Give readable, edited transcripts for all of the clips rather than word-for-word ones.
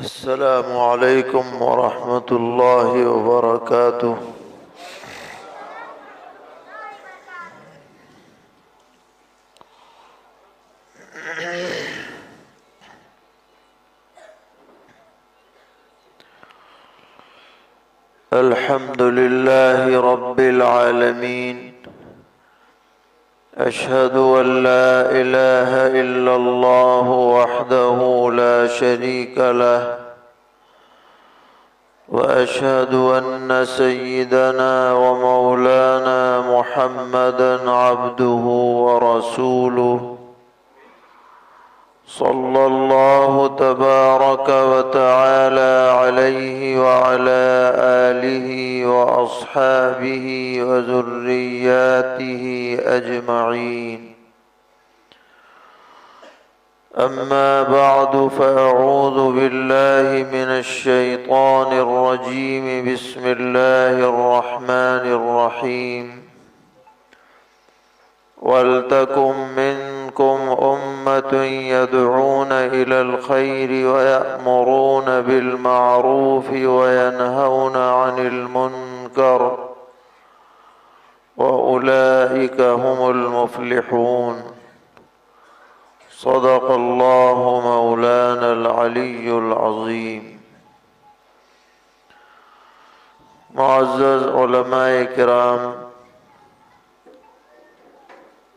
السلام عليكم ورحمة الله وبركاته. الحمد لله رب العالمين. أشهد أن لا إله إلا الله وحده لا شريك له، وأشهد أن سيدنا ومولانا محمدًا عبده ورسوله، صلى الله تبارك وتعالى عليه وعلى آله وأصحابه وذرياته أجمعين. أما بعد، فأعوذ بالله من الشيطان الرجيم. بسم الله الرحمن الرحيم. وَلْتَكُن مِّنكُمْ أُمَّةٌ يَدْعُونَ إِلَى الْخَيْرِ وَيَأْمُرُونَ بِالْمَعْرُوفِ وَيَنْهَوْنَ عَنِ الْمُنكَرِ، وَأُولَئِكَ هُمُ الْمُفْلِحُونَ. صدق الله مولانا العلی العظیم. معزز علماء کرام،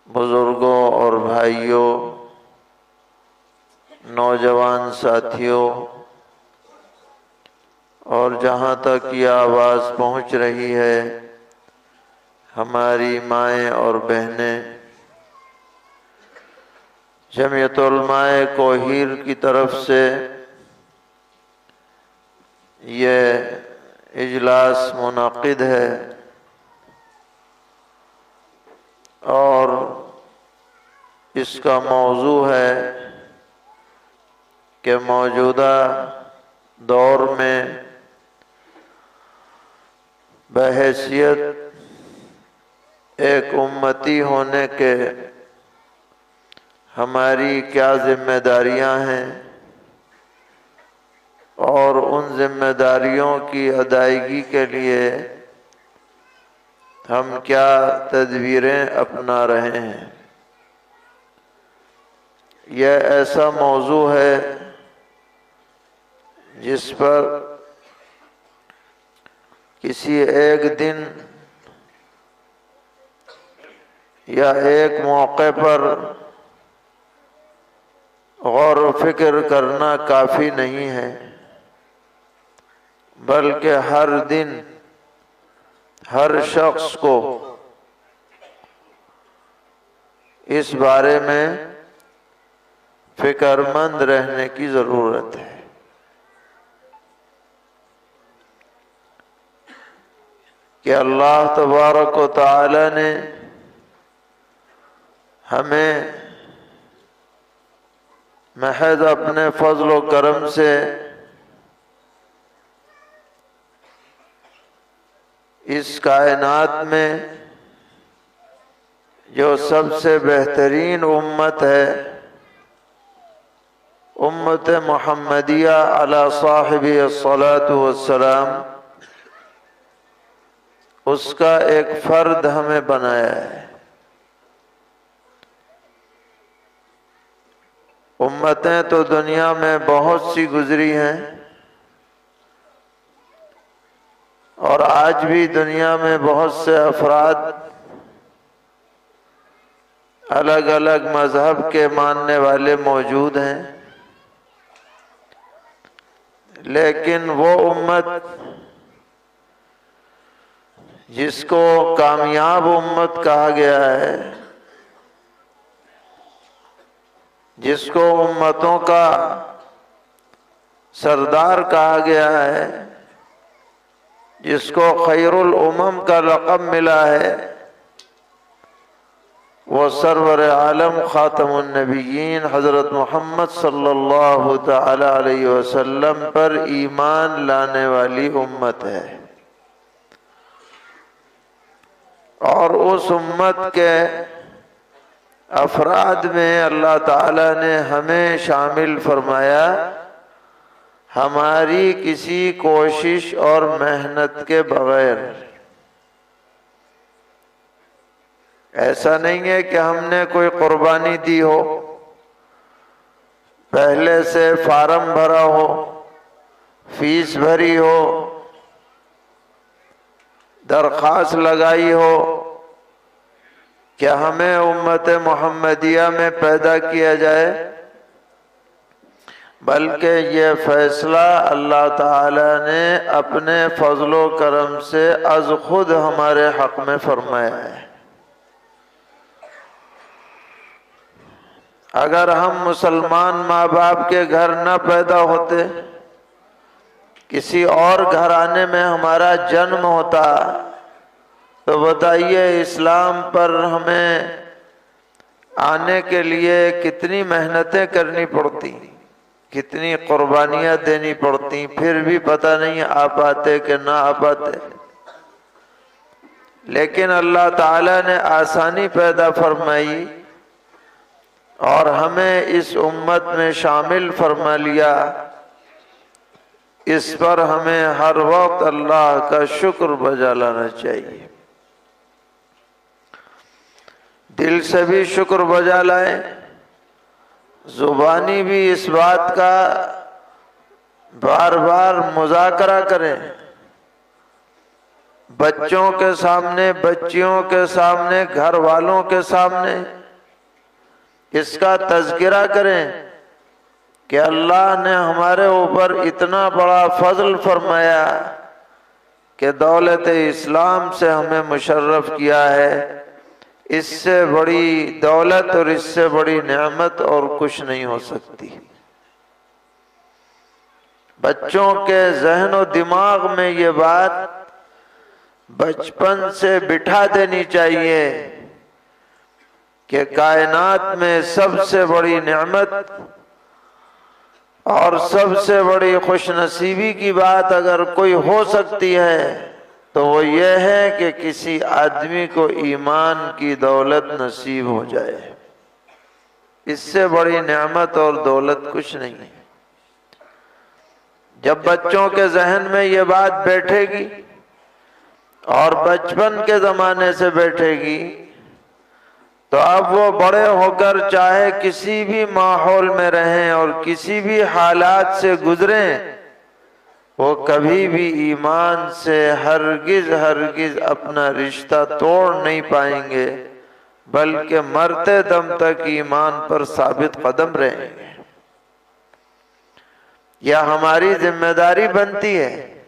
بزرگوں اور بھائیوں، نوجوان ساتھیوں، اور جہاں تک یہ آواز پہنچ رہی ہے ہماری مائیں اور بہنیں، جمعیت علماء کوہیر کی طرف سے یہ اجلاس منعقد ہے، اور اس کا موضوع ہے کہ موجودہ دور میں بحیثیت ایک امتی ہونے کے ہماری کیا ذمہ داریاں ہیں، اور ان ذمہ داریوں کی ادائیگی کے لیے ہم کیا تدبیریں اپنا رہے ہیں۔ یہ ایسا موضوع ہے جس پر کسی ایک دن یا ایک موقع پر غور و فکر کرنا کافی نہیں ہے، بلکہ ہر دن ہر شخص کو اس بارے میں فکر مند رہنے کی ضرورت ہے کہ اللہ تبارک و تعالی نے ہمیں محض اپنے فضل و کرم سے اس کائنات میں جو سب سے بہترین امت ہے، امت محمدیہ علی صاحب الصلاۃ والسلام، اس کا ایک فرد ہمیں بنایا ہے۔ امتیں تو دنیا میں بہت سی گزری ہیں، اور آج بھی دنیا میں بہت سے افراد الگ الگ مذہب کے ماننے والے موجود ہیں، لیکن وہ امت جس کو کامیاب امت کہا گیا ہے، جس کو امتوں کا سردار کہا گیا ہے، جس کو خیر الامم کا لقب ملا ہے، وہ سرور عالم خاتم النبیین حضرت محمد صلی اللہ تعالی علیہ وسلم پر ایمان لانے والی امت ہے۔ اور اس امت کے افراد میں اللہ تعالیٰ نے ہمیں شامل فرمایا، ہماری کسی کوشش اور محنت کے بغیر۔ ایسا نہیں ہے کہ ہم نے کوئی قربانی دی ہو، پہلے سے فارم بھرا ہو، فیس بھری ہو، درخواست لگائی ہو کہ ہمیں امت محمدیہ میں پیدا کیا جائے، بلکہ یہ فیصلہ اللہ تعالی نے اپنے فضل و کرم سے از خود ہمارے حق میں فرمایا ہے۔ اگر ہم مسلمان ماں باپ کے گھر نہ پیدا ہوتے، کسی اور گھرانے میں ہمارا جنم ہوتا، تو بتائیے اسلام پر ہمیں آنے کے لیے کتنی محنتیں کرنی پڑتی، کتنی قربانیاں دینی پڑتی، پھر بھی پتہ نہیں آ پاتے کہ نہ آ پاتے۔ لیکن اللہ تعالیٰ نے آسانی پیدا فرمائی اور ہمیں اس امت میں شامل فرما لیا۔ اس پر ہمیں ہر وقت اللہ کا شکر بجا لانا چاہیے، دل سے بھی شکر بجا لائیں، زبانی بھی اس بات کا بار بار مذاکرہ کریں، بچوں کے سامنے، بچیوں کے سامنے، گھر والوں کے سامنے اس کا تذکرہ کریں کہ اللہ نے ہمارے اوپر اتنا بڑا فضل فرمایا کہ دولت اسلام سے ہمیں مشرف کیا ہے۔ اس سے بڑی دولت اور اس سے بڑی نعمت اور کچھ نہیں ہو سکتی۔ بچوں کے ذہن و دماغ میں یہ بات بچپن سے بٹھا دینی چاہیے کہ کائنات میں سب سے بڑی نعمت اور سب سے بڑی خوش نصیبی کی بات اگر کوئی ہو سکتی ہے تو وہ یہ ہے کہ کسی آدمی کو ایمان کی دولت نصیب ہو جائے۔ اس سے بڑی نعمت اور دولت کچھ نہیں ہے۔ جب بچوں کے ذہن میں یہ بات بیٹھے گی اور بچپن کے زمانے سے بیٹھے گی تو اب وہ بڑے ہو کر چاہے کسی بھی ماحول میں رہیں اور کسی بھی حالات سے گزریں، وہ کبھی بھی ایمان سے ہرگز اپنا رشتہ توڑ نہیں پائیں گے، بلکہ مرتے دم تک ایمان پر ثابت قدم رہیں گے۔ یہ ہماری ذمہ داری بنتی ہے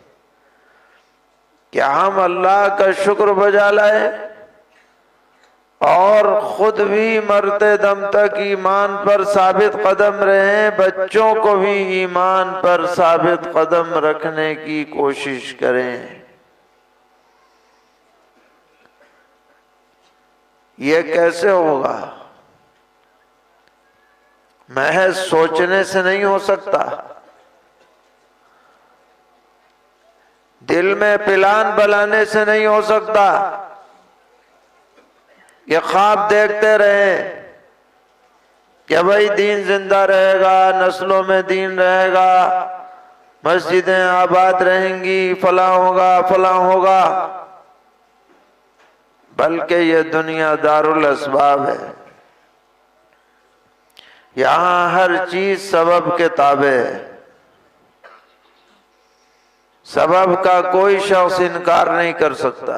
کہ ہم اللہ کا شکر بجا لائیں اور خود بھی مرتے دم تک ایمان پر ثابت قدم رہیں، بچوں کو بھی ایمان پر ثابت قدم رکھنے کی کوشش کریں۔ یہ کیسے ہوگا؟ محض سوچنے سے نہیں ہو سکتا، دل میں پلان بنانے سے نہیں ہو سکتا۔ یہ خواب دیکھتے رہیں کہ بھائی دین زندہ رہے گا، نسلوں میں دین رہے گا، مسجدیں آباد رہیں گی، فلاں ہوگا فلاں ہوگا، بلکہ یہ دنیا دار الاسباب ہے۔ یہاں ہر چیز سبب کے تابع ہے، سبب کا کوئی شخص انکار نہیں کر سکتا۔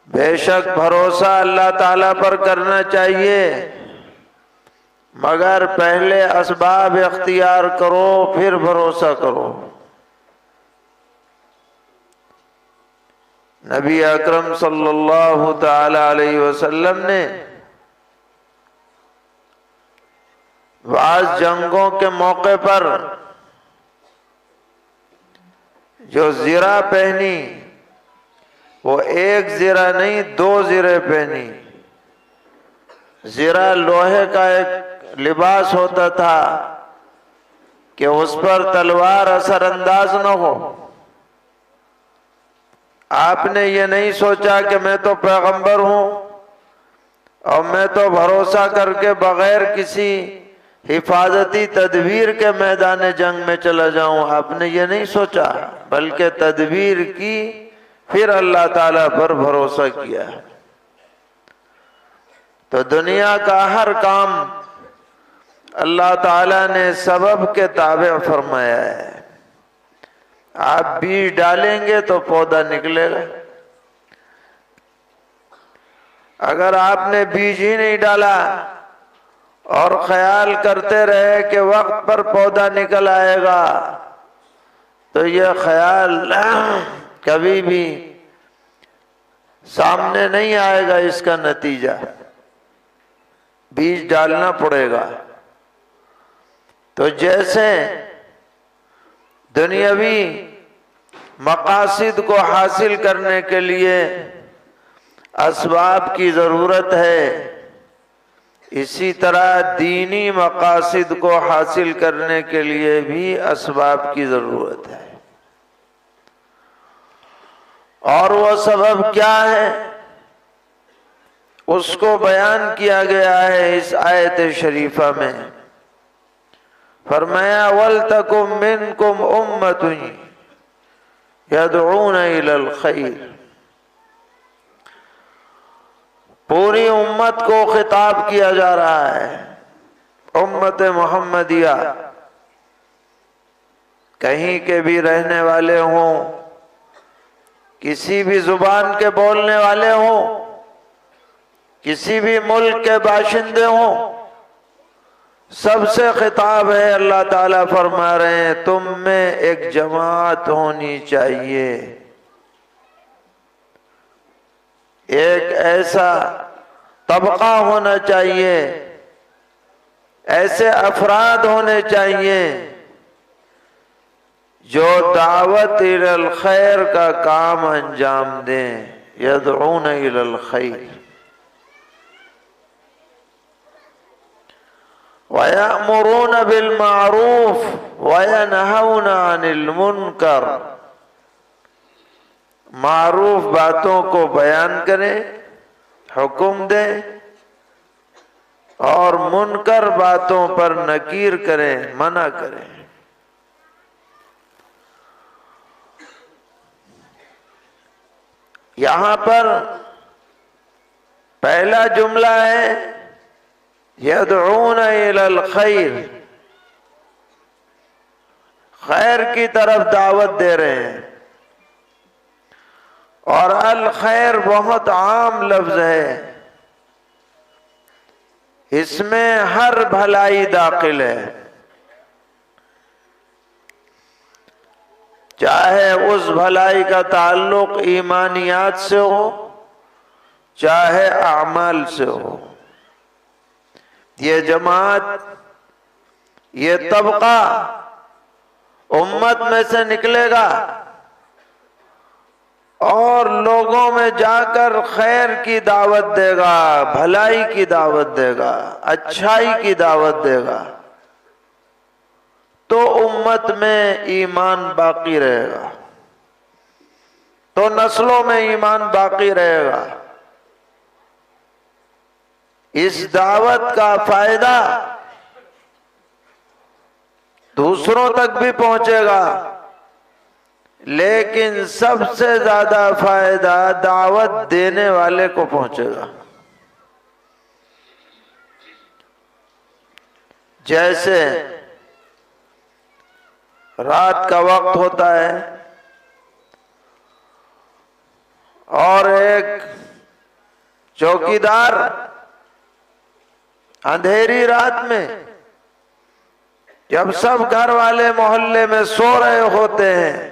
بے شک بھروسہ اللہ تعالیٰ پر کرنا چاہیے، مگر پہلے اسباب اختیار کرو پھر بھروسہ کرو۔ نبی اکرم صلی اللہ تعالی علیہ وسلم نے بعض جنگوں کے موقع پر جو زرہ پہنی، وہ ایک زرہ نہیں 2 زرہیں پہنی۔ زرہ لوہے کا ایک لباس ہوتا تھا کہ اس پر تلوار اثر انداز نہ ہو۔ آپ نے یہ نہیں سوچا کہ میں تو پیغمبر ہوں اور میں تو بھروسہ کر کے بغیر کسی حفاظتی تدبیر کے میدان جنگ میں چلا جاؤں، آپ نے یہ نہیں سوچا، بلکہ تدبیر کی، پھر اللہ تعالیٰ پر بھروسہ کیا۔ تو دنیا کا ہر کام اللہ تعالیٰ نے سبب کے تابع فرمایا ہے۔ آپ بیج ڈالیں گے تو پودا نکلے گا، اگر آپ نے بیج ہی نہیں ڈالا اور خیال کرتے رہے کہ وقت پر پودا نکل آئے گا، تو یہ خیال کبھی بھی سامنے نہیں آئے گا۔ اس کا نتیجہ بیج ڈالنا پڑے گا۔ تو جیسے دنیاوی مقاصد کو حاصل کرنے کے لیے اسباب کی ضرورت ہے، اسی طرح دینی مقاصد کو حاصل کرنے کے لیے بھی اسباب کی ضرورت ہے۔ اور وہ سبب کیا ہے، اس کو بیان کیا گیا ہے اس آیت شریفہ میں۔ فرمایا وَلْتَكُمْ مِنْكُمْ أُمَّةٌ يَدْعُونَ إِلَى الْخَيْرِ، پوری امت کو خطاب کیا جا رہا ہے، امت محمدیہ، کہیں کے بھی رہنے والے ہوں، کسی بھی زبان کے بولنے والے ہوں، کسی بھی ملک کے باشندے ہوں، سب سے خطاب ہے۔ اللہ تعالیٰ فرما رہے ہیں تم میں ایک جماعت ہونی چاہیے، ایک ایسا طبقہ ہونا چاہیے، ایسے افراد ہونے چاہیے جو دعوت الی الخیر کا کام انجام دیں، یدعون الی الخیر وَيَأْمُرُونَ بِالْمَعْرُوفِ وَيَنْهَوْنَ عَنِ الْمُنْكَرِ، معروف باتوں کو بیان کریں، حکم دیں، اور منکر باتوں پر نکیر کریں، منع کریں۔ یہاں پر پہلا جملہ ہے یدعون الی الخیر، خیر کی طرف دعوت دے رہے ہیں، اور الخیر بہت عام لفظ ہے، اس میں ہر بھلائی داخل ہے، چاہے اس بھلائی کا تعلق ایمانیات سے ہو، چاہے اعمال سے ہو۔ یہ جماعت، یہ طبقہ امت میں سے نکلے گا اور لوگوں میں جا کر خیر کی دعوت دے گا، بھلائی کی دعوت دے گا، اچھائی کی دعوت دے گا، تو امت میں ایمان باقی رہے گا، تو نسلوں میں ایمان باقی رہے گا۔ اس دعوت کا فائدہ دوسروں تک بھی پہنچے گا، لیکن سب سے زیادہ فائدہ دعوت دینے والے کو پہنچے گا۔ جیسے رات کا وقت ہوتا ہے اور ایک چوکیدار اندھیری رات میں جب سب گھر والے محلے میں سو رہے ہوتے ہیں،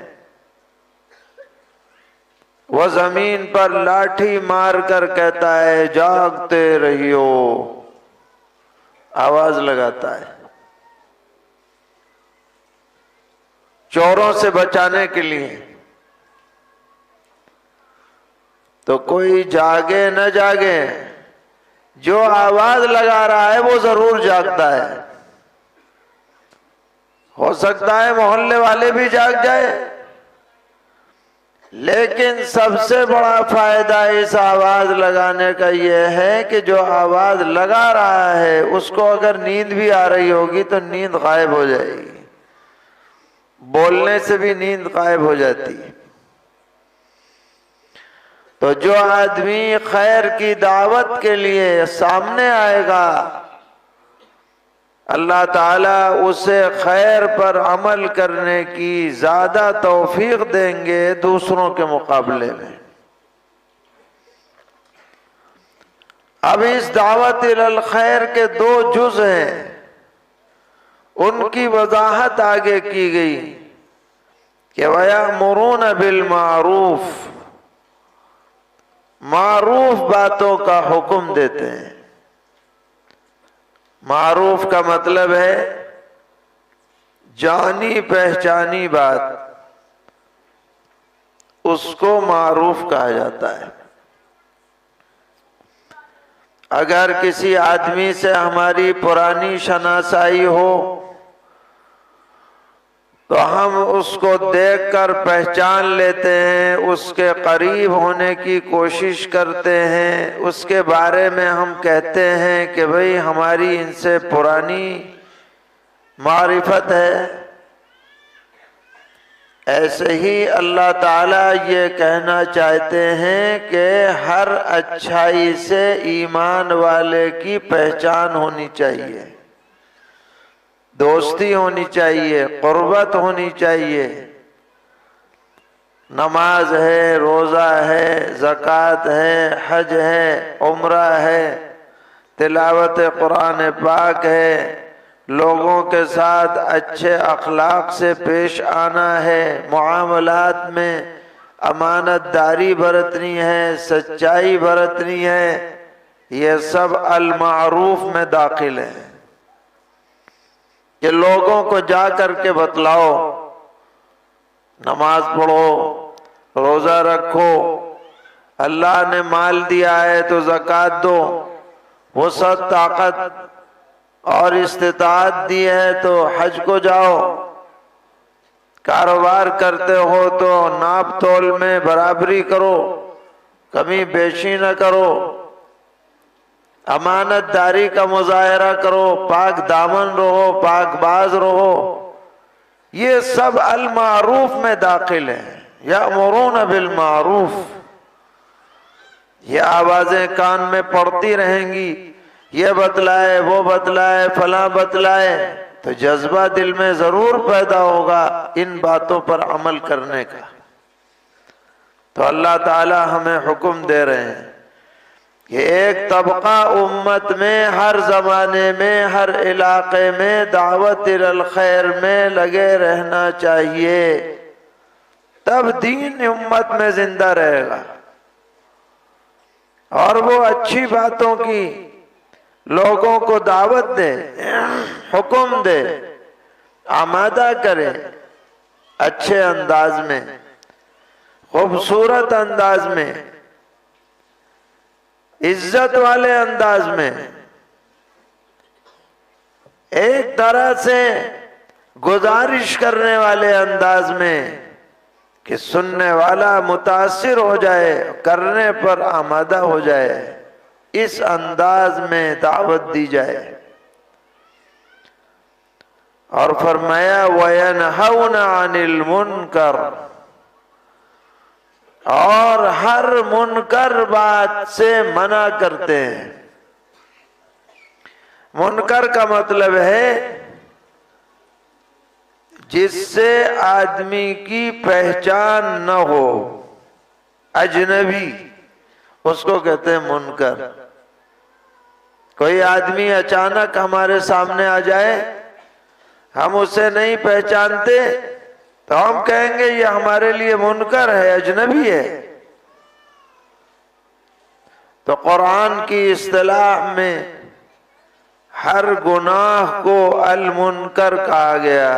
وہ زمین پر لاٹھی مار کر کہتا ہے جاگتے رہیو، آواز لگاتا ہے چوروں سے بچانے کے لیے۔ تو کوئی جاگے نہ جاگے، جو آواز لگا رہا ہے وہ ضرور جاگتا ہے۔ ہو سکتا ہے محلے والے بھی جاگ جائے، لیکن سب سے بڑا فائدہ اس آواز لگانے کا یہ ہے کہ جو آواز لگا رہا ہے اس کو اگر نیند بھی آ رہی ہوگی تو نیند غائب ہو جائے گی، بولنے سے بھی نیند غائب ہو جاتی ہے۔ تو جو آدمی خیر کی دعوت کے لیے سامنے آئے گا اللہ تعالیٰ اسے خیر پر عمل کرنے کی زیادہ توفیق دیں گے دوسروں کے مقابلے میں۔ اب اس دعوت الی الخیر کے دو جز ہیں، ان کی وضاحت آگے کی گئی کہ وَيَأْمُرُونَ بِالْمَعْرُوفِ، معروف باتوں کا حکم دیتے ہیں۔ معروف کا مطلب ہے جانی پہچانی بات، اس کو معروف کہا جاتا ہے۔ اگر کسی آدمی سے ہماری پرانی شناسائی ہو تو ہم اس کو دیکھ کر پہچان لیتے ہیں، اس کے قریب ہونے کی کوشش کرتے ہیں، اس کے بارے میں ہم کہتے ہیں کہ بھئی ہماری ان سے پرانی معرفت ہے۔ ایسے ہی اللہ تعالیٰ یہ کہنا چاہتے ہیں کہ ہر اچھائی سے ایمان والے کی پہچان ہونی چاہیے، دوستی ہونی چاہیے، قربت ہونی چاہیے۔ نماز ہے، روزہ ہے، زکوٰۃ ہے، حج ہے، عمرہ ہے، تلاوت قرآن پاک ہے، لوگوں کے ساتھ اچھے اخلاق سے پیش آنا ہے، معاملات میں امانت داری برتنی ہے، سچائی برتنی ہے، یہ سب المعروف میں داخل ہے کہ لوگوں کو جا کر کے بتلاؤ، نماز پڑھو، روزہ رکھو، اللہ نے مال دیا ہے تو زکوٰۃ دو، وسعت طاقت اور استطاعت دی ہے تو حج کو جاؤ، کاروبار کرتے ہو تو ناپ تول میں برابری کرو، کمی بیشی نہ کرو، امانت داری کا مظاہرہ کرو، پاک دامن رہو، پاک باز رہو۔ یہ سب المعروف میں داخل ہے۔ یأمرون بالمعروف، یہ آوازیں کان میں پڑتی رہیں گی، یہ بتلائے، وہ بتلائے، فلاں بتلائے، تو جذبہ دل میں ضرور پیدا ہوگا ان باتوں پر عمل کرنے کا۔ تو اللہ تعالی ہمیں حکم دے رہے ہیں کہ ایک طبقہ امت میں ہر زمانے میں، ہر علاقے میں دعوت الی الخیر میں لگے رہنا چاہیے، تب دین امت میں زندہ رہے گا، اور وہ اچھی باتوں کی لوگوں کو دعوت دے، حکم دے، آمادہ کرے، اچھے انداز میں، خوبصورت انداز میں، عزت والے انداز میں، ایک طرح سے گزارش کرنے والے انداز میں کہ سننے والا متاثر ہو جائے، کرنے پر آمادہ ہو جائے، اس انداز میں دعوت دی جائے۔ اور فرمایا وَيَنْهَوْنَ عَنِ الْمُنْكَرِ، اور ہر منکر بات سے منع کرتے ہیں۔ منکر کا مطلب ہے جس سے آدمی کی پہچان نہ ہو، اجنبی، اس کو کہتے ہیں منکر۔ کوئی آدمی اچانک ہمارے سامنے آ جائے، ہم اسے نہیں پہچانتے تو ہم کہیں گے یہ ہمارے لیے منکر ہے، اجنبی ہے۔ تو قرآن کی اصطلاح میں ہر گناہ کو المنکر کہا گیا،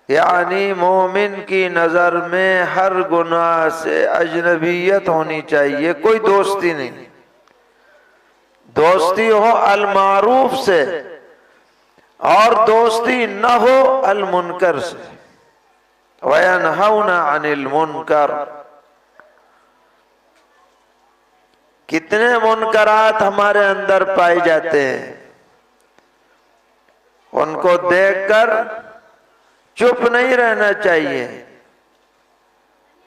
یعنی مومن کی نظر میں ہر گناہ سے اجنبیت ہونی چاہیے، کوئی دوستی نہیں، دوستی ہو المعروف سے اور دوستی نہ ہو المنکر سے۔ وَيَنْهَوْنَ عَنِ الْمُنْكَرِ، کتنے منکرات ہمارے اندر پائے جاتے ہیں، ان کو دیکھ کر چپ نہیں رہنا چاہیے،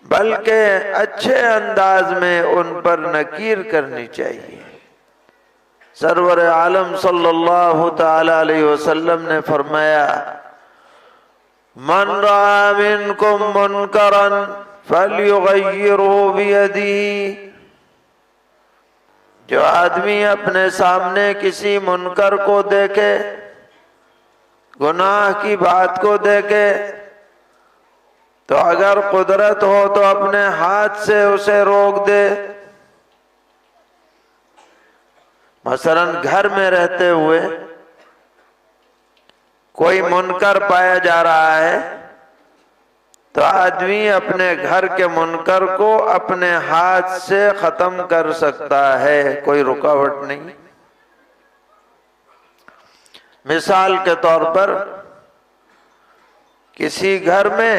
بلکہ اچھے انداز میں ان پر نکیر کرنی چاہیے۔ سرور عالم صلی اللہ تعالی علیہ وسلم نے فرمایا، من رأى منکم منکرا فلیغیرہ بیدہ، جو آدمی اپنے سامنے کسی منکر کو دیکھے، گناہ کی بات کو دیکھے، تو اگر قدرت ہو تو اپنے ہاتھ سے اسے روک دے۔ مثلا گھر میں رہتے ہوئے کوئی منکر پایا جا رہا ہے تو آدمی اپنے گھر کے منکر کو اپنے ہاتھ سے ختم کر سکتا ہے، کوئی رکاوٹ نہیں۔ مثال کے طور پر کسی گھر میں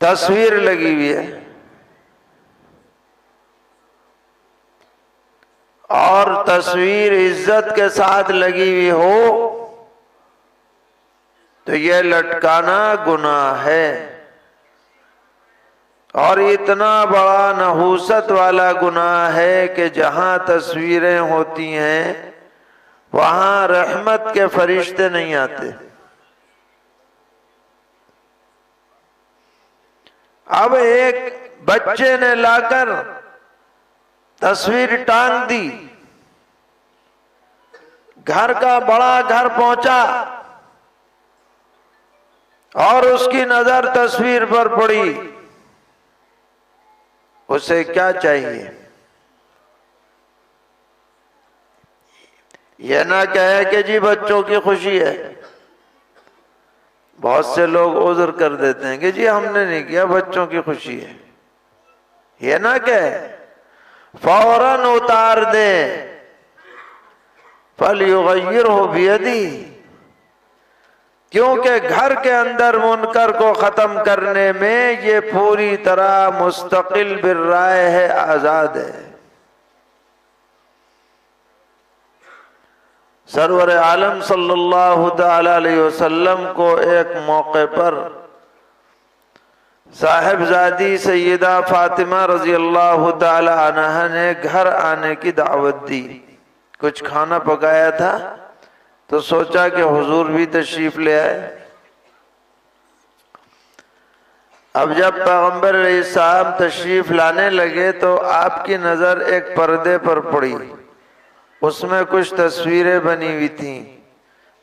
تصویر لگی ہوئی ہے اور تصویر عزت کے ساتھ لگی ہوئی ہو تو یہ لٹکانا گناہ ہے، اور اتنا بڑا نحوست والا گناہ ہے کہ جہاں تصویریں ہوتی ہیں وہاں رحمت کے فرشتے نہیں آتے۔ اب ایک بچے نے لا کر تصویر ٹانگ دی، گھر کا بڑا گھر پہنچا اور اس کی نظر تصویر پر پڑی، اسے کیا چاہیے؟ یہ نہ کہے کہ جی بچوں کی خوشی ہے۔ بہت سے لوگ عذر کر دیتے ہیں کہ جی ہم نے نہیں کیا، بچوں کی خوشی ہے۔ یہ نہ کہے، فوراً اتار دے، فَلْيُغَيِّرْهُ بِيَدِهِ، کیونکہ گھر کے اندر منکر کو ختم کرنے میں یہ پوری طرح مستقل بالرائے ہے، آزاد ہے۔ سرور عالم صلی اللہ تعالی علیہ وسلم کو ایک موقع پر صاحبزادی سیدہ فاطمہ رضی اللہ تعالی عنہا نے گھر آنے کی دعوت دی۔ کچھ کھانا پکایا تھا تو سوچا کہ حضور بھی تشریف لے آئے۔ اب جب پیغمبر علیہ السلام تشریف لانے لگے تو آپ کی نظر ایک پردے پر پڑی، اس میں کچھ تصویریں بنی ہوئی تھیں،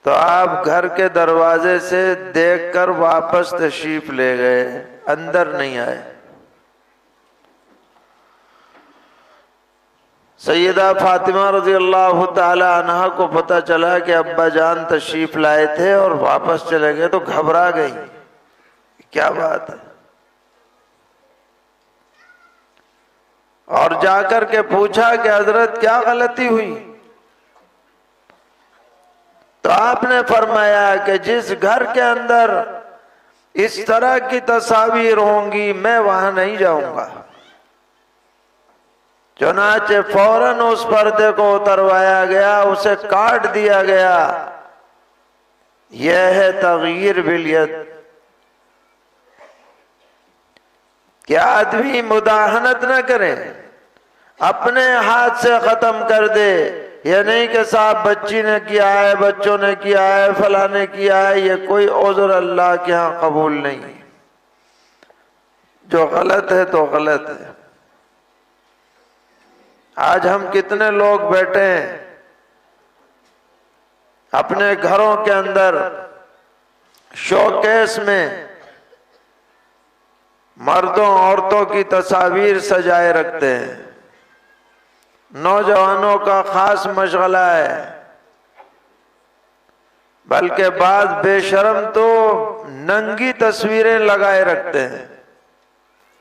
تو آپ گھر کے دروازے سے دیکھ کر واپس تشریف لے گئے، اندر نہیں آئے۔ سیدہ فاطمہ رضی اللہ تعالی عنہا کو پتہ چلا کہ ابا جان تشریف لائے تھے اور واپس چلے گئے، تو گھبرا گئی، کیا بات ہے؟ اور جا کر کے پوچھا کہ حضرت کیا غلطی ہوئی؟ تو آپ نے فرمایا کہ جس گھر کے اندر اس طرح کی تصاویر ہوں گی میں وہاں نہیں جاؤں گا۔ چنانچہ فوراً اس پردے کو اتروایا گیا، اسے کاٹ دیا گیا۔ یہ ہے تغییر بالید، کہ آدمی مداہنت نہ کرے، اپنے ہاتھ سے ختم کر دے۔ یہ نہیں کہ صاحب بچی نے کیا ہے، بچوں نے کیا ہے، فلاں نے کیا ہے، یہ کوئی عذر اللہ کے ہاں قبول نہیں۔ جو غلط ہے تو غلط ہے۔ آج ہم کتنے لوگ بیٹھے ہیں اپنے گھروں کے اندر شوکیس میں مردوں عورتوں کی تصاویر سجائے رکھتے ہیں۔ نوجوانوں کا خاص مشغلہ ہے، بلکہ بعض بے شرم تو ننگی تصویریں لگائے رکھتے ہیں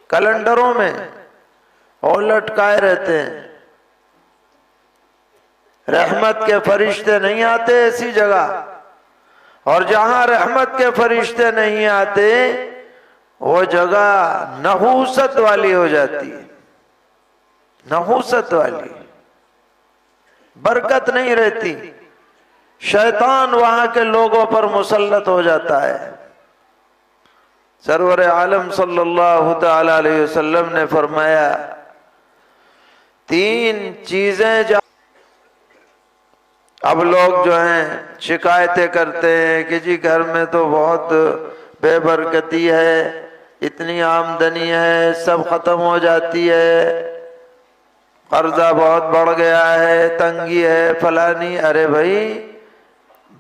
کیلنڈروں میں اور لٹکائے رہتے ہیں۔ رحمت کے فرشتے نہیں آتے ایسی جگہ، اور جہاں رحمت کے فرشتے نہیں آتے وہ جگہ نحوست والی ہو جاتی ہے۔ نحوست والی، برکت نہیں رہتی، شیطان وہاں کے لوگوں پر مسلط ہو جاتا ہے۔ سرور عالم صلی اللہ تعالی علیہ وسلم نے فرمایا 3 چیزیں اب لوگ جو ہیں شکایتیں کرتے ہیں کہ جی گھر میں تو بہت بے برکتی ہے، اتنی آمدنی ہے، سب ختم ہو جاتی ہے، قرضہ بہت بڑھ گیا ہے، تنگی ہے، فلانی۔ ارے بھائی،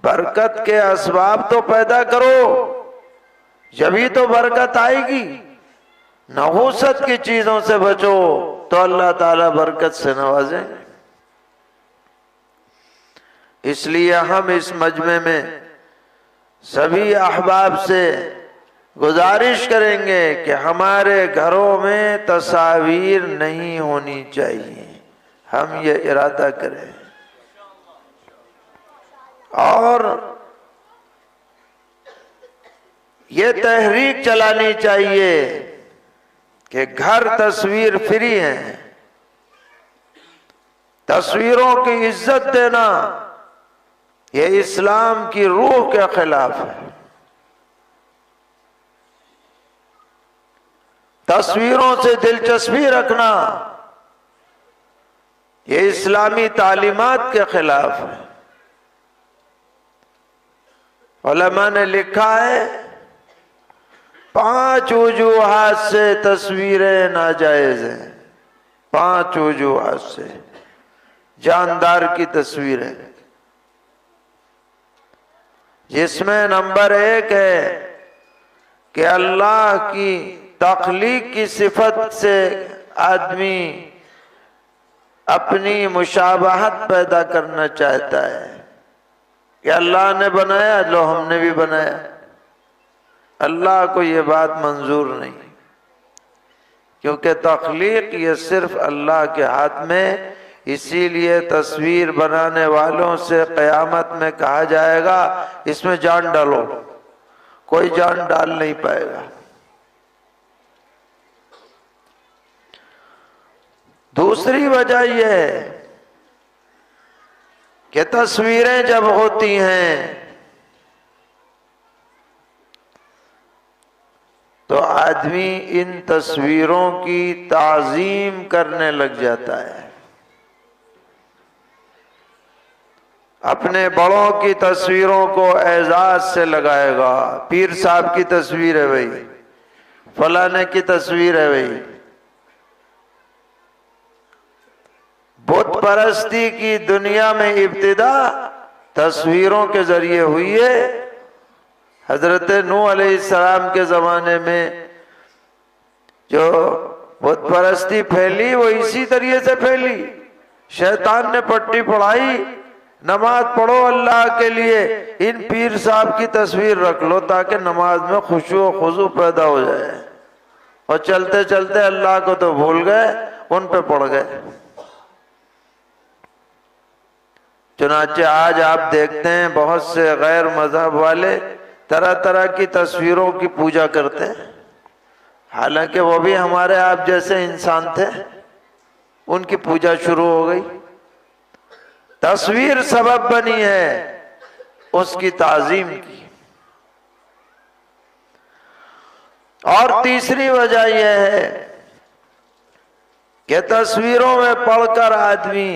برکت کے اسباب تو پیدا کرو، جبھی تو برکت آئے گی۔ نحوست کی چیزوں سے بچو تو اللہ تعالیٰ برکت سے نوازیں گے۔ اس لیے ہم اس مجمع میں سبھی احباب سے گزارش کریں گے کہ ہمارے گھروں میں تصاویر نہیں ہونی چاہیے، ہم یہ ارادہ کریں، اور یہ تحریک چلانی چاہیے کہ گھر تصویر فری ہیں۔ تصویروں کی عزت دینا یہ اسلام کی روح کے خلاف ہے۔ تصویروں سے دلچسپی رکھنا یہ اسلامی تعلیمات کے خلاف ہے۔ علماء نے لکھا ہے 5 وجوہات سے تصویریں ناجائز ہیں، 5 وجوہات سے جاندار کی تصویریں، جس میں نمبر 1 ہے کہ اللہ کی تخلیق کی صفت سے آدمی اپنی مشابہت پیدا کرنا چاہتا ہے کہ اللہ نے بنایا، لو ہم نے بھی بنایا۔ اللہ کو یہ بات منظور نہیں، کیونکہ تخلیق یہ صرف اللہ کے ہاتھ میں۔ اسی لیے تصویر بنانے والوں سے قیامت میں کہا جائے گا اس میں جان ڈالو، کوئی جان ڈال نہیں پائے گا۔ دوسری وجہ یہ ہے کہ تصویریں جب ہوتی ہیں تو آدمی ان تصویروں کی تعظیم کرنے لگ جاتا ہے۔ اپنے بڑوں کی تصویروں کو اعزاز سے لگائے گا، پیر صاحب کی تصویر ہے بھائی، فلانے کی تصویر ہے بھائی۔ بت پرستی کی دنیا میں ابتدا تصویروں کے ذریعے ہوئی ہے۔ حضرت نوح علیہ السلام کے زمانے میں جو بت پرستی پھیلی وہ اسی طریقے سے پھیلی۔ شیطان نے پٹی پڑھائی، نماز پڑھو اللہ کے لیے، ان پیر صاحب کی تصویر رکھ لو تاکہ نماز میں خشوع و خضوع پیدا ہو جائے، اور چلتے چلتے اللہ کو تو بھول گئے، ان پہ پڑ گئے۔ چنانچہ آج آپ دیکھتے ہیں بہت سے غیر مذہب والے طرح طرح کی تصویروں کی پوجا کرتے ہیں، حالانکہ وہ بھی ہمارے آپ جیسے انسان تھے، ان کی پوجا شروع ہو گئی۔ تصویر سبب بنی ہے اس کی تعظیم کی۔ اور تیسری وجہ یہ ہے کہ تصویروں میں پڑھ کر آدمی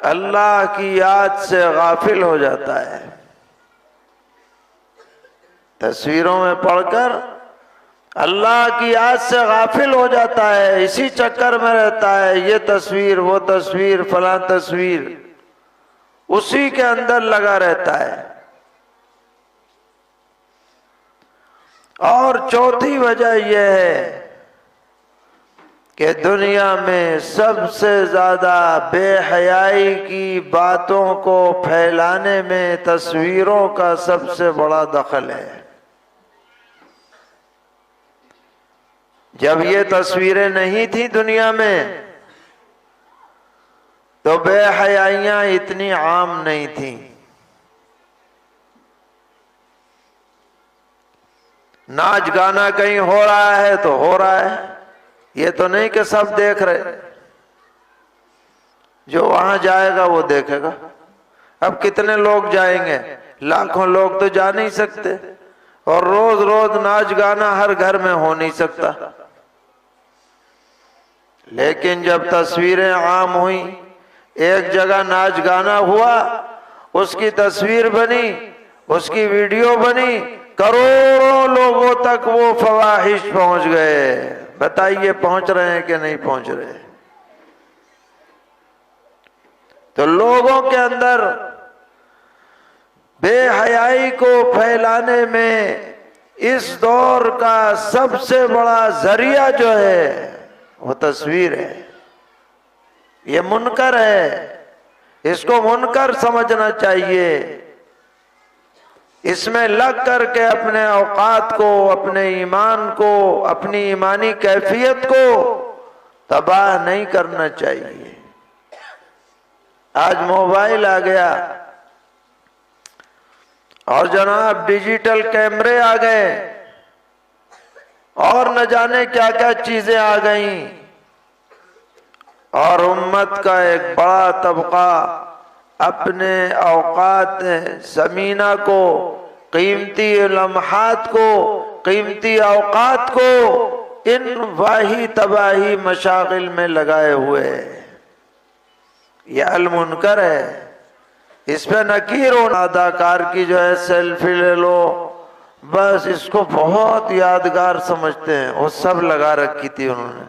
اللہ کی یاد سے غافل ہو جاتا ہے۔ تصویروں میں پڑھ کر اللہ کی یاد سے غافل ہو جاتا ہے، اسی چکر میں رہتا ہے، یہ تصویر، وہ تصویر، فلاں تصویر، اسی کے اندر لگا رہتا ہے۔ اور چوتھی وجہ یہ ہے کہ دنیا میں سب سے زیادہ بے حیائی کی باتوں کو پھیلانے میں تصویروں کا سب سے بڑا دخل ہے۔ جب یہ تصویریں نہیں تھیں دنیا میں تو بے حیائیاں اتنی عام نہیں تھیں۔ ناچ گانا کہیں ہو رہا ہے تو ہو رہا ہے، یہ تو نہیں کہ سب دیکھ رہے۔ جو وہاں جائے گا وہ دیکھے گا۔ اب کتنے لوگ جائیں گے؟ لاکھوں لوگ تو جا نہیں سکتے، اور روز روز ناچ گانا ہر گھر میں ہو نہیں سکتا۔ لیکن جب تصویریں عام ہوئیں، ایک جگہ ناچ گانا ہوا، اس کی تصویر بنی، اس کی ویڈیو بنی، کروڑوں لوگوں تک وہ فواحش پہنچ گئے۔ بتائیے پہنچ رہے ہیں کہ نہیں پہنچ رہے؟ تو لوگوں کے اندر بے حیائی کو پھیلانے میں اس دور کا سب سے بڑا ذریعہ جو ہے وہ تصویر ہے۔ یہ منکر ہے، اس کو منکر سمجھنا چاہیے۔ اس میں لگ کر کے اپنے اوقات کو، اپنے ایمان کو، اپنی ایمانی کیفیت کو تباہ نہیں کرنا چاہیے۔ آج موبائل آ گیا اور جناب ڈیجیٹل کیمرے آ گئے اور نہ جانے کیا کیا چیزیں آ گئیں، اور امت کا ایک بڑا طبقہ اپنے اوقات ثمینہ کو، قیمتی لمحات کو، قیمتی اوقات کو ان واہی تباہی مشاغل میں لگائے ہوئے ہیں۔ یہ المنکر ہے، اس پہ نکیر ہونا۔ اداکار کی جو ہے سیلفی لے لو، بس اس کو بہت یادگار سمجھتے ہیں، وہ سب لگا رکھی تھی انہوں نے۔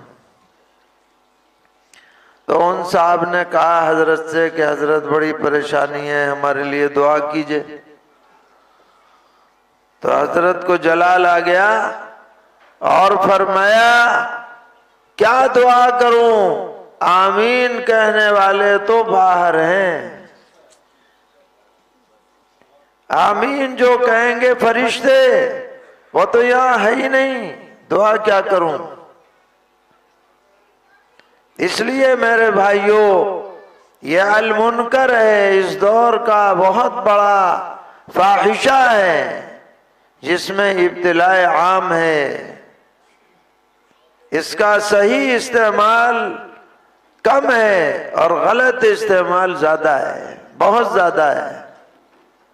تو ان صاحب نے کہا حضرت سے کہ حضرت بڑی پریشانی ہے، ہمارے لیے دعا کیجئے۔ تو حضرت کو جلال آ گیا اور فرمایا کیا دعا کروں، آمین کہنے والے تو باہر ہیں، آمین جو کہیں گے فرشتے وہ تو یہاں ہے ہی نہیں، دعا کیا کروں؟ اس لیے میرے بھائیوں، یہ المنکر ہے، اس دور کا بہت بڑا فاحشہ ہے جس میں ابتلاء عام ہے۔ اس کا صحیح استعمال کم ہے اور غلط استعمال زیادہ ہے، بہت زیادہ ہے۔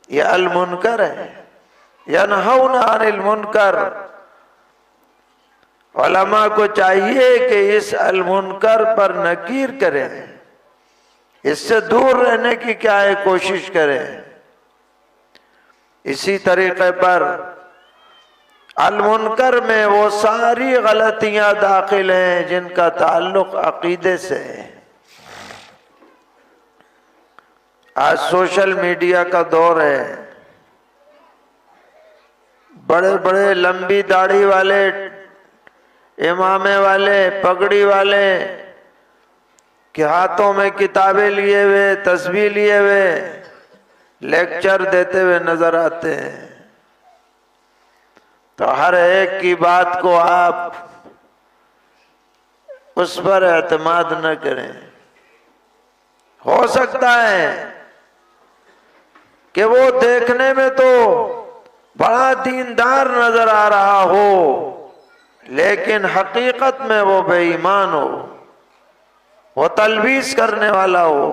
یہ المنکر ہے، ینہون عن المنکر۔ علماء کو چاہیے کہ اس المنکر پر نکیر کریں، اس سے دور رہنے کی کیا ہے کوشش کریں۔ اسی طریقے پر المنکر میں وہ ساری غلطیاں داخل ہیں جن کا تعلق عقیدے سے ہے۔ آج سوشل میڈیا کا دور ہے، بڑے بڑے لمبی داڑھی والے، امامے والے، پگڑی والے کہ ہاتھوں میں کتابیں لیے ہوئے، تسبیح لیے ہوئے لیکچر دیتے ہوئے نظر آتے ہیں۔ تو ہر ایک کی بات کو آپ اس پر اعتماد نہ کریں۔ ہو سکتا ہے کہ وہ دیکھنے میں تو بڑا دیندار نظر آ رہا ہو، لیکن حقیقت میں وہ بے ایمان ہو، وہ تلبیس کرنے والا ہو،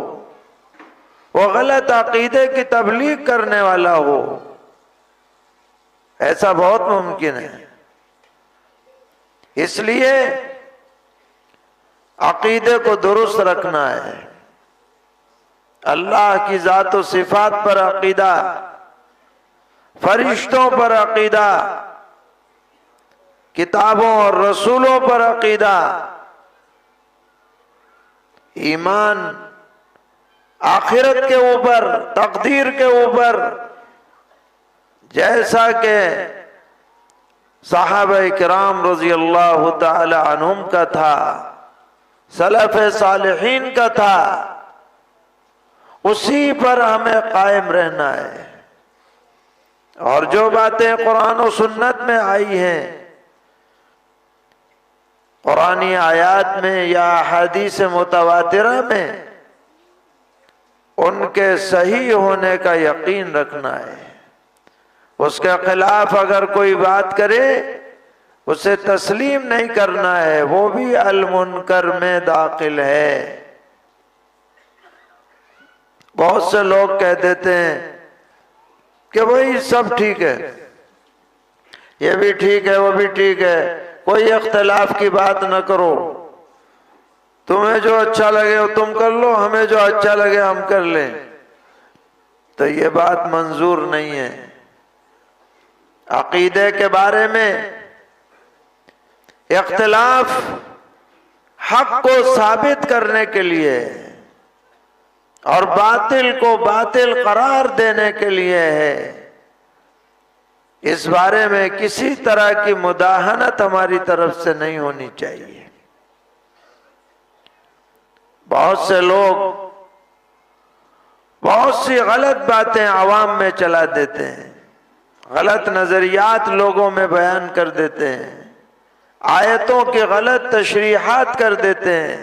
وہ غلط عقیدے کی تبلیغ کرنے والا ہو۔ ایسا بہت ممکن ہے۔ اس لیے عقیدے کو درست رکھنا ہے، اللہ کی ذات و صفات پر عقیدہ، فرشتوں پر عقیدہ، کتابوں اور رسولوں پر عقیدہ، ایمان آخرت کے اوپر، تقدیر کے اوپر، جیسا کہ صحابہ کرام رضی اللہ تعالی عنہم کا تھا، سلف صالحین کا تھا، اسی پر ہمیں قائم رہنا ہے۔ اور جو باتیں قرآن و سنت میں آئی ہیں، قرآنی آیات میں یا احادیث متواترہ میں، ان کے صحیح ہونے کا یقین رکھنا ہے۔ اس کے خلاف اگر کوئی بات کرے اسے تسلیم نہیں کرنا ہے، وہ بھی المنکر میں داخل ہے۔ بہت سے لوگ کہہ دیتے ہیں کہ بھائی سب ٹھیک ہے، یہ بھی ٹھیک ہے وہ بھی ٹھیک ہے، کوئی اختلاف کی بات نہ کرو، تمہیں جو اچھا لگے وہ تم کر لو، ہمیں جو اچھا لگے ہم کر لیں۔ تو یہ بات منظور نہیں ہے۔ عقیدے کے بارے میں اختلاف حق کو ثابت کرنے کے لیے اور باطل کو باطل قرار دینے کے لیے ہے۔ اس بارے میں کسی طرح کی مداہنت ہماری طرف سے نہیں ہونی چاہیے۔ بہت سے لوگ بہت سی غلط باتیں عوام میں چلا دیتے ہیں، غلط نظریات لوگوں میں بیان کر دیتے ہیں، آیتوں کی غلط تشریحات کر دیتے ہیں،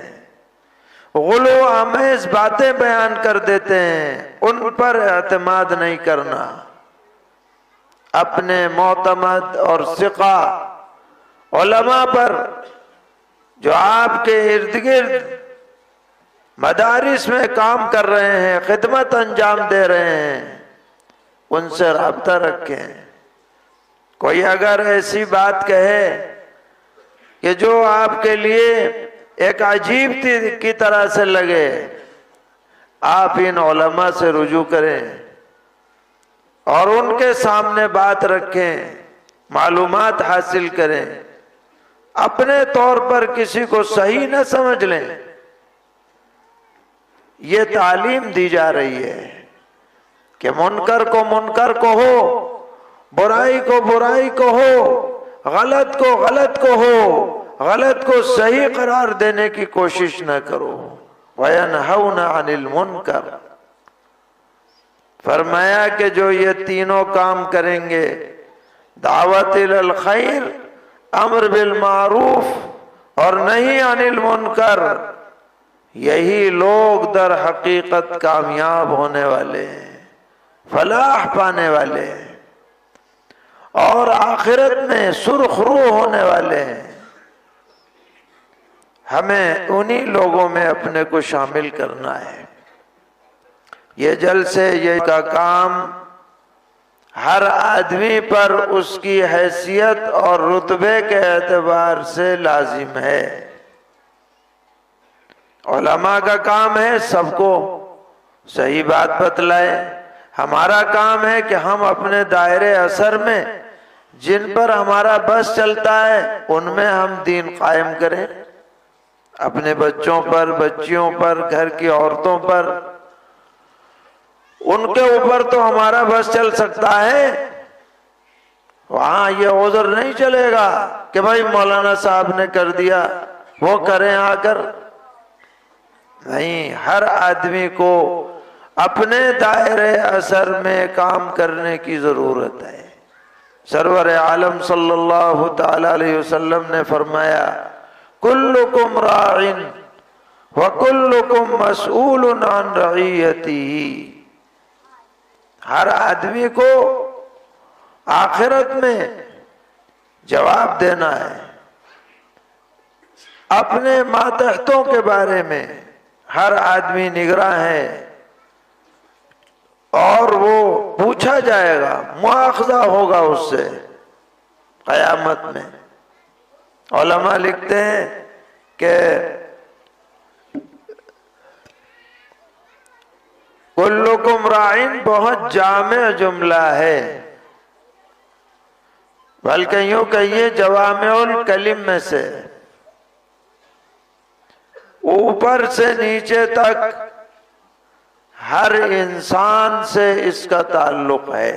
غلو آمیز باتیں بیان کر دیتے ہیں۔ ان پر اعتماد نہیں کرنا، اپنے معتمد اور ثقہ علماء پر جو آپ کے ارد گرد مدارس میں کام کر رہے ہیں، خدمت انجام دے رہے ہیں، ان سے رابطہ رکھیں۔ کوئی اگر ایسی بات کہے کہ جو آپ کے لیے ایک عجیب کی طرح سے لگے، آپ ان علماء سے رجوع کریں اور ان کے سامنے بات رکھیں، معلومات حاصل کریں، اپنے طور پر کسی کو صحیح نہ سمجھ لیں۔ یہ تعلیم دی جا رہی ہے کہ منکر کو منکر کہو، برائی کو برائی کہو، غلط کو غلط کہو، غلط کو صحیح قرار دینے کی کوشش نہ کرو۔ وَيَنْهَوْنَ عَنِ الْمُنْكَرِ، فرمایا کہ جو یہ تینوں کام کریں گے، دعوت الی الخیر، امر بالمعروف اور نہی عن المنکر، یہی لوگ در حقیقت کامیاب ہونے والے ہیں، فلاح پانے والے ہیں اور آخرت میں سرخ روح ہونے والے ہیں۔ ہمیں انہی لوگوں میں اپنے کو شامل کرنا ہے۔ یہ جلسے، یہ کا کام ہر آدمی پر اس کی حیثیت اور رتبے کے اعتبار سے لازم ہے۔ علماء کا کام ہے سب کو صحیح بات بتلائے، ہمارا کام ہے کہ ہم اپنے دائرے اثر میں جن پر ہمارا بس چلتا ہے ان میں ہم دین قائم کریں، اپنے بچوں پر، بچیوں پر، گھر کی عورتوں پر، ان کے اوپر تو ہمارا بس چل سکتا ہے، وہاں یہ عذر نہیں چلے گا کہ بھائی مولانا صاحب نے کر دیا وہ کریں آ کر۔ نہیں، ہر آدمی کو اپنے دائرے اثر میں کام کرنے کی ضرورت ہے۔ سرور عالم صلی اللہ تعالی علیہ وسلم نے فرمایا کلکم راع وکلکم مسئول عن رعیتہ، ہر آدمی کو آخرت میں جواب دینا ہے اپنے ماتحتوں کے بارے میں۔ ہر آدمی نگراں ہے اور وہ پوچھا جائے گا، مواخذہ ہوگا اس سے قیامت میں۔ علماء لکھتے ہیں کہ کلکم راعٍ بہت جامع جملہ ہے، بلکہ یوں کہیے جوامع الکلم میں سے، اوپر سے نیچے تک ہر انسان سے اس کا تعلق ہے۔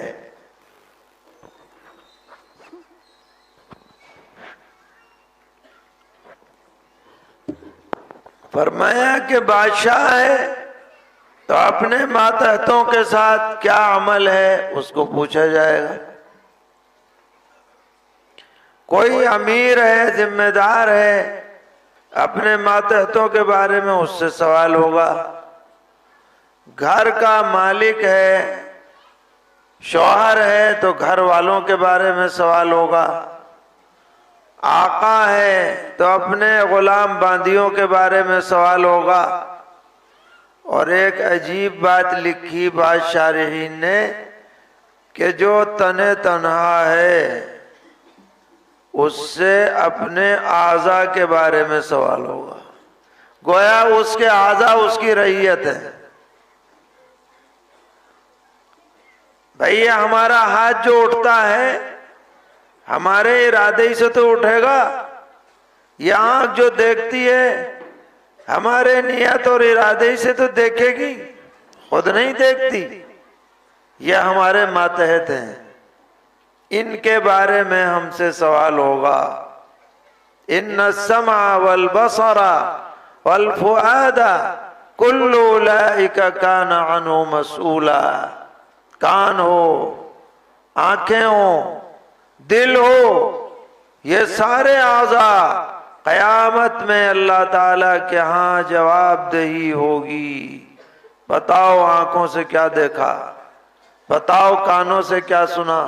فرمایا کہ بادشاہ ہے تو اپنے ماتحتوں کے ساتھ کیا عمل ہے اس کو پوچھا جائے گا۔ کوئی امیر ہے، ذمہ دار ہے، اپنے ماتحتوں کے بارے میں اس سے سوال ہوگا۔ گھر کا مالک ہے، شوہر ہے تو گھر والوں کے بارے میں سوال ہوگا۔ آقا ہے تو اپنے غلام باندیوں کے بارے میں سوال ہوگا۔ اور ایک عجیب بات لکھی بعض شارحین نے کہ جو تنہا ہے اس سے اپنے اعضاء کے بارے میں سوال ہوگا، گویا اس کے اعضاء اس کی رعیت ہے۔ بھئی یہ ہمارا ہاتھ جو اٹھتا ہے ہمارے ارادے سے تو اٹھے گا، یہ آنکھ جو دیکھتی ہے ہمارے نیت اور ارادے سے تو دیکھے گی، خود نہیں دیکھتی۔ یہ ہمارے ماتحت ہیں، ان کے بارے میں ہم سے سوال ہوگا۔ ان السمع والبصر والفؤاد کل اولئک کان عنہ مسئولا۔ کان ہو، آنکھیں ہوں، دل ہو، یہ سارے اعضاء قیامت میں اللہ تعالیٰ کے ہاں جواب دہی ہوگی۔ بتاؤ آنکھوں سے کیا دیکھا، بتاؤ کانوں سے کیا سنا،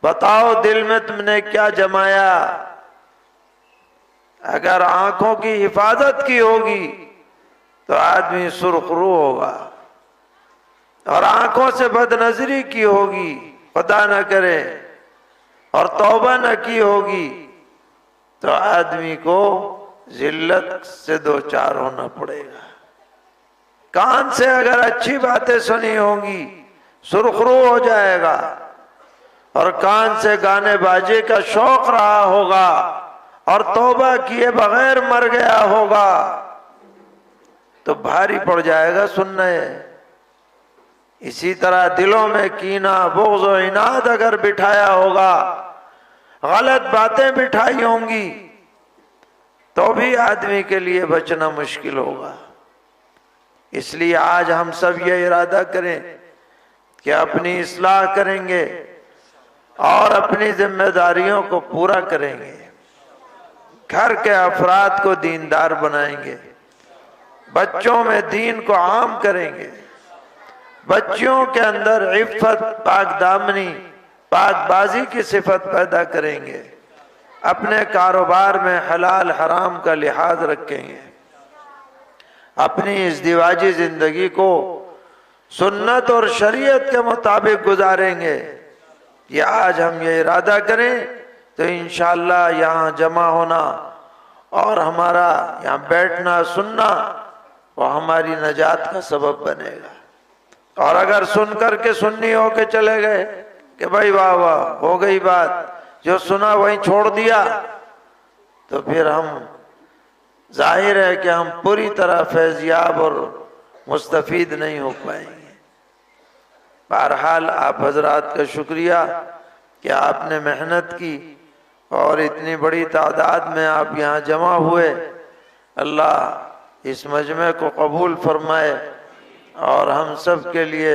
بتاؤ دل میں تم نے کیا جمایا۔ اگر آنکھوں کی حفاظت کی ہوگی تو آدمی سرخ رو ہوگا، اور آنکھوں سے بد نظری کی ہوگی خدا نہ کرے اور توبہ نہ کی ہوگی تو آدمی کو ذلت سے دوچار ہونا پڑے گا۔ کان سے اگر اچھی باتیں سنی ہوں گی سرخرو ہو جائے گا، اور کان سے گانے باجے کا شوق رہا ہوگا اور توبہ کیے بغیر مر گیا ہوگا تو بھاری پڑ جائے گا سننے۔ اسی طرح دلوں میں کینہ، بغض و عناد اگر بٹھایا ہوگا، غلط باتیں بٹھائی ہوں گی تو بھی آدمی کے لیے بچنا مشکل ہوگا۔ اس لیے آج ہم سب یہ ارادہ کریں کہ اپنی اصلاح کریں گے اور اپنی ذمہ داریوں کو پورا کریں گے، گھر کے افراد کو دیندار بنائیں گے، بچوں میں دین کو عام کریں گے، بچیوں کے اندر عفت، پاک دامنی، پاک بازی کی صفت پیدا کریں گے، اپنے کاروبار میں حلال حرام کا لحاظ رکھیں گے، اپنی ازدواجی زندگی کو سنت اور شریعت کے مطابق گزاریں گے۔ یہ آج ہم یہ ارادہ کریں تو انشاءاللہ یہاں جمع ہونا اور ہمارا یہاں بیٹھنا سننا وہ ہماری نجات کا سبب بنے گا۔ اور اگر سن کر کے سنی ہو کے چلے گئے کہ بھائی واہ واہ ہو گئی بات، جو سنا وہیں چھوڑ دیا، تو پھر ہم ظاہر ہے کہ ہم پوری طرح فیضیاب اور مستفید نہیں ہو پائیں گے۔ بہرحال آپ حضرات کا شکریہ کہ آپ نے محنت کی اور اتنی بڑی تعداد میں آپ یہاں جمع ہوئے۔ اللہ اس مجمع کو قبول فرمائے اور ہم سب کے لیے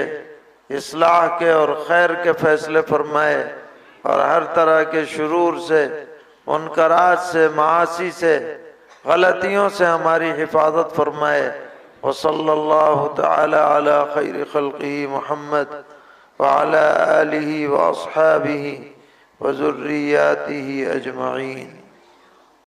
اصلاح کے اور خیر کے فیصلے فرمائے، اور ہر طرح کے شرور سے، منکرات سے، معاصی سے، غلطیوں سے ہماری حفاظت فرمائے۔ وصلی اللہ تعالی علی خیر خلقہ محمد وعلی آلہ واصحابہ وذریاتہ اجمعین۔